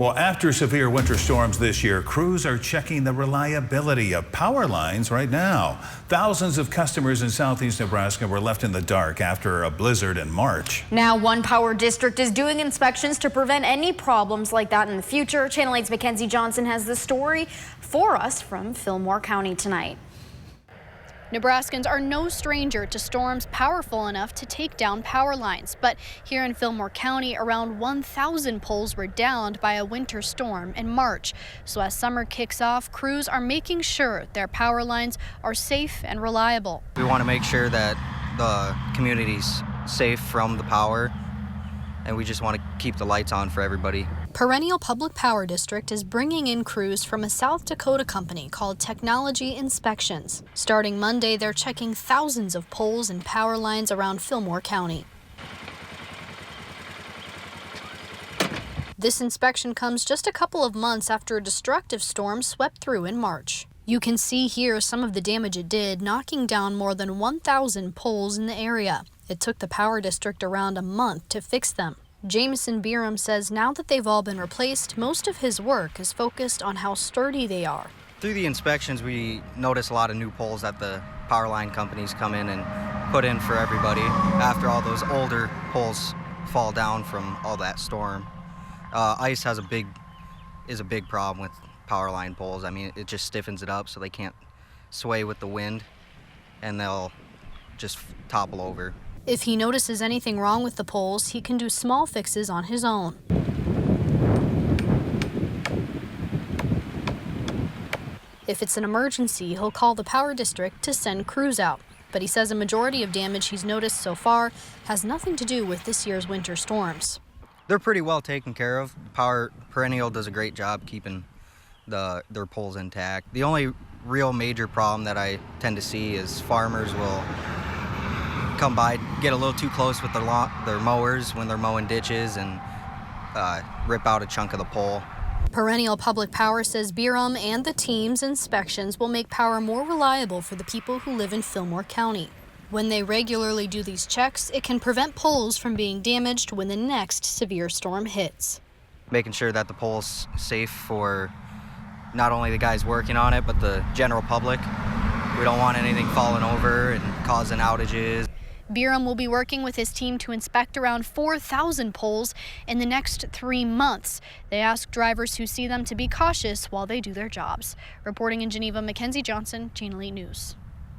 Well, after severe winter storms this year, crews are checking the reliability of power lines right now. Thousands of customers in southeast Nebraska were left in the dark after a blizzard in March. Now, one power district is doing inspections to prevent any problems like that in the future. Channel 8's Mackenzie Johnson has the story for us from Fillmore County tonight. Nebraskans are no stranger to storms powerful enough to take down power lines. But here in Fillmore County, around 1,000 poles were downed by a winter storm in March. So as summer kicks off, crews are making sure their power lines are safe and reliable. We want to make sure that the community's safe from the power, and we just want to keep the lights on for everybody. Perennial Public Power District is bringing in crews from a South Dakota company called Technology Inspections. Starting Monday, they're checking thousands of poles and power lines around Fillmore County. This inspection comes just a couple of months after a destructive storm swept through in March. You can see here some of the damage it did, knocking down more than 1,000 poles in the area. It took the power district around a month to fix them. Jameson Byram says now that they've all been replaced, most of his work is focused on how sturdy they are. Through the inspections, we notice a lot of new poles that the power line companies come in and put in for everybody after all those older poles fall down from all that storm. Ice is a big problem with power line poles. I mean, it just stiffens it up so they can't sway with the wind, and they'll just topple over. If he notices anything wrong with the poles, he can do small fixes on his own. If it's an emergency, he'll call the power district to send crews out. But he says a majority of damage he's noticed so far has nothing to do with this year's winter storms. They're pretty well taken care of. Perennial does a great job keeping their poles intact. The only real major problem that I tend to see is farmers will come by, get a little too close with their mowers when they're mowing ditches and rip out a chunk of the pole. Perennial Public Power says Byram and the team's inspections will make power more reliable for the people who live in Fillmore County. When they regularly do these checks, it can prevent poles from being damaged when the next severe storm hits. Making sure that the pole's safe for not only the guys working on it, but the general public. We don't want anything falling over and causing outages. Byram will be working with his team to inspect around 4,000 poles in the next 3 months. They ask drivers who see them to be cautious while they do their jobs. Reporting in Geneva, Mackenzie Johnson, Channel 8 News.